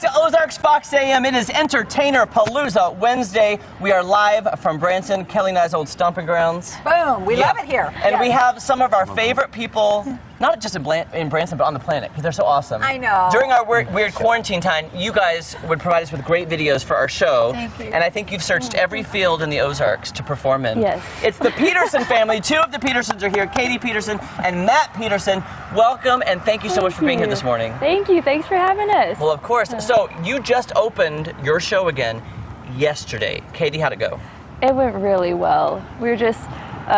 to Ozarks Fox AM. It is Entertainer Palooza Wednesday. We are live from Branson, Kelly and I's old stomping grounds. Boom, we love it here. And we have some of our favorite people, not just in Branson, but on the planet, because they're so awesome. I know. During our weird quarantine time, you guys would provide us with great videos for our show. Thank you. And I think you've searched every field in the Ozarks to perform in. Yes. It's the Petersen family. Two of the Petersens are here, Katie Petersen and Matt Petersen. Welcome, and thank you so much for being here this morning. Thank you. Thanks for having us. Well, of course. So you just opened your show again yesterday. Katie, how'd it go? It went really well. We were just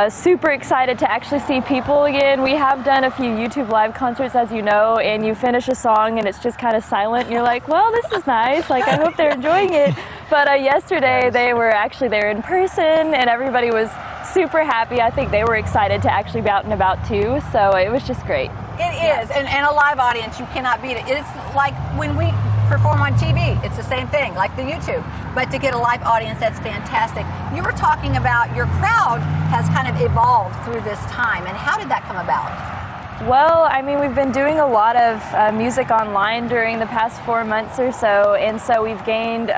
super excited to actually see people again. We have done a few YouTube live concerts, as you know, and you finish a song and it's just kind of silent. And you're like, well, this is nice. Like, I hope they're enjoying it. But yesterday they were actually there in person and everybody was super happy. I think they were excited to actually be out and about too. So it was just great. It is, and a live audience, you cannot beat it. It's like when we perform on TV, it's the same thing, like the YouTube. But to get a live audience, that's fantastic. You were talking about your crowd has kind of evolved through this time, and how did that come about? Well, I mean, we've been doing a lot of music online during the past 4 months or so, and so we've gained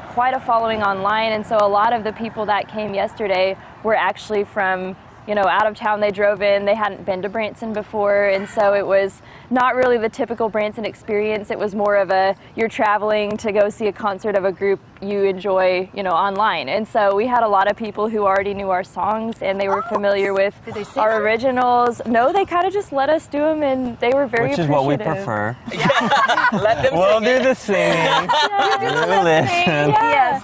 quite a following online, and so a lot of the people that came yesterday were actually from, you know, out of town. They drove in, they hadn't been to Branson before, and so it was not really the typical Branson experience. It was more of a, you're traveling to go see a concert of a group you enjoy, you know, online. And so we had a lot of people who already knew our songs and they were familiar with our originals. No, they kind of just let us do them and they were very appreciative. Which is what we prefer. Let them We'll sing do it. the singing. You listen. Yes.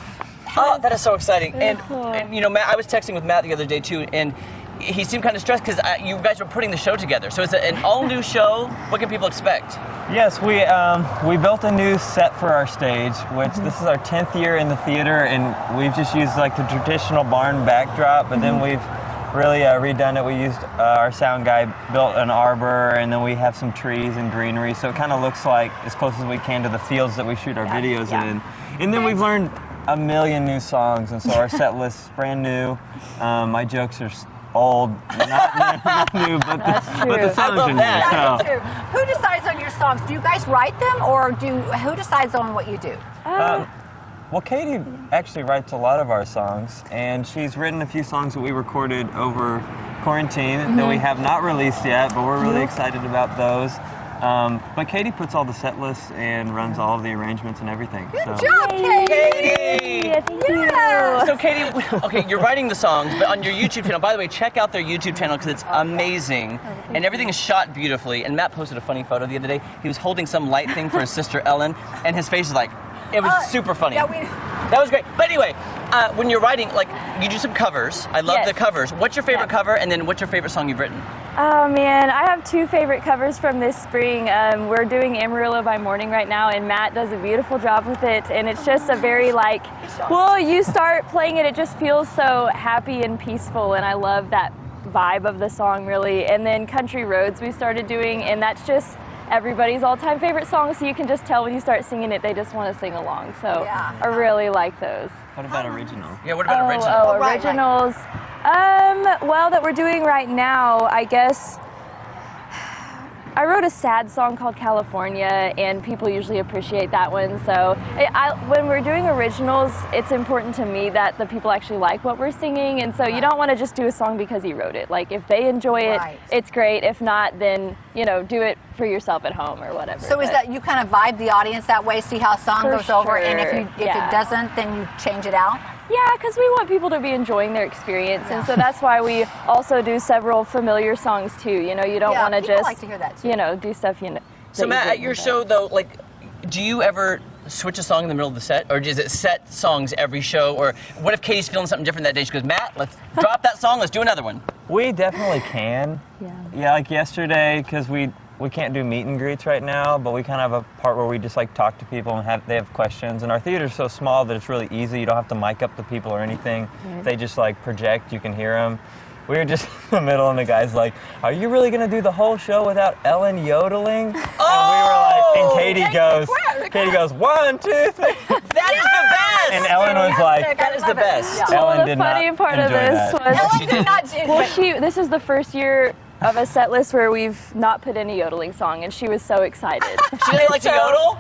Oh, that is so exciting. And, cool. and you know, Matt, I was texting with Matt the other day too, and he seemed kind of stressed because you guys were putting the show together. So it's an all-new show. What can people expect? Yes, we built a new set for our stage, which this is our 10th year in the theater, and we've just used like the traditional barn backdrop, but then we've really redone it. We used our sound guy built an arbor, and then we have some trees and greenery, so it kind of looks like as close as we can to the fields that we shoot our videos in. And then we've learned a million new songs, and so our set list is brand new. My jokes are old, not new, but the songs are new. So. Who decides on your songs? Do you guys write them, or who decides on what you do? Well, Katie actually writes a lot of our songs, and she's written a few songs that we recorded over quarantine that we have not released yet, but we're really excited about those. But Katie puts all the set lists and runs all of the arrangements and everything. Good job, Katie! Yeah, thank you. So Katie, okay, you're writing the songs, but on your YouTube channel, by the way, check out their YouTube channel because it's amazing. And everything is shot beautifully. And Matt posted a funny photo the other day. He was holding some light thing for his sister Ellen, and his face is like, it was super funny. Yeah, that was great. But anyway, when you're writing, like, you do some covers. I love the covers. What's your favorite cover, and then what's your favorite song you've written? Oh man, I have two favorite covers from this spring. We're doing Amarillo by Morning right now, and Matt does a beautiful job with it, and it's just a very like, well, you start playing it, it just feels so happy and peaceful, and I love that vibe of the song really. And then Country Roads we started doing, and that's just everybody's all-time favorite song, so you can just tell when you start singing it, they just want to sing along. So I really like those. What about original? Yeah, what about original? Originals. Well, that we're doing right now, I guess, I wrote a sad song called California, and people usually appreciate that one. So when we're doing originals, it's important to me that the people actually like what we're singing, and so you don't want to just do a song because you wrote it. Like, if they enjoy it, it's great. If not, then, you know, do it for yourself at home or whatever. So is that you kind of vibe the audience that way, see how a song goes over, and if it doesn't, then you change it out? Yeah, because we want people to be enjoying their experience, and so that's why we also do several familiar songs too. You know, you don't want to just like to hear that too. You know, do stuff you know. So Matt, at your show though, like, do you ever switch a song in the middle of the set, or is it set songs every show? Or what if Katie's feeling something different that day? She goes, Matt, let's drop that song, let's do another one. We definitely can. Yeah, like yesterday, because we can't do meet and greets right now, but we kind of have a part where we just like talk to people and they have questions. And our theater's so small that it's really easy. You don't have to mic up the people or anything. They just like project, you can hear them. We were just in the middle, and the guy's like, "Are you really gonna do the whole show without Ellen yodeling?" Oh! And we were like, and Katie goes, 1, 2, 3. That is the best! And Ellen was like, that is the best. Ellen Well, did the not funny part of enjoy this that. was, Ellen did not do well, this is the first year of a set list where we've not put in a yodeling song, and she was so excited. She didn't like to yodel?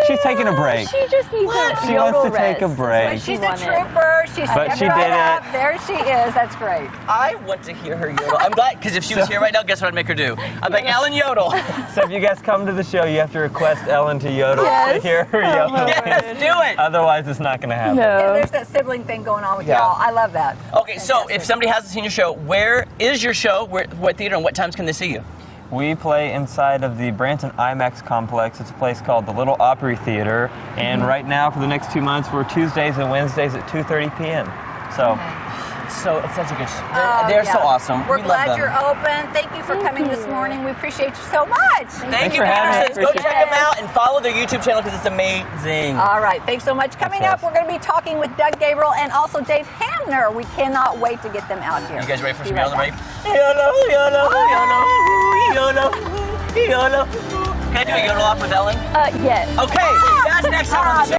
She's taking a break. She just needs a She yodel wants to take a rest. break. She's a trooper. She stepped she right did up. it. There she is. That's great. I want to hear her yodel. I'm glad, because if she was here right now, guess what I'd make her do? I'd be like, Ellen, yodel. So if you guys come to the show, you have to request Ellen to yodel to hear her yodel. Yes, do it. Otherwise, it's not going to happen. And No. there's that sibling thing going on with Yeah. y'all. I love that. Okay, so Fantastic. if somebody hasn't seen your show, where is your show? What theater and what times can they see you? We play inside of the Branson IMAX complex. It's a place called the Little Opry Theater. And right now, for the next 2 months, we're Tuesdays and Wednesdays at 2:30 p.m. So So it's such a good show. Oh, They're yeah. so awesome. We're we love glad them. you're open. Thank you for coming this morning. We appreciate you so much. Thank you, for having me. Petersens. Go Appreciate check them out and follow their YouTube channel because it's amazing. All right. Thanks so much. Coming up, we're going to be talking with Doug Gabriel and also Dave Hamner. We cannot wait to get them out here. You guys ready for Be some right yodel, back. right? Yodel, yodel, yodel, yodel, yodel. Can I do a yodel off with Ellen? Yes. Okay, that's next time on the show.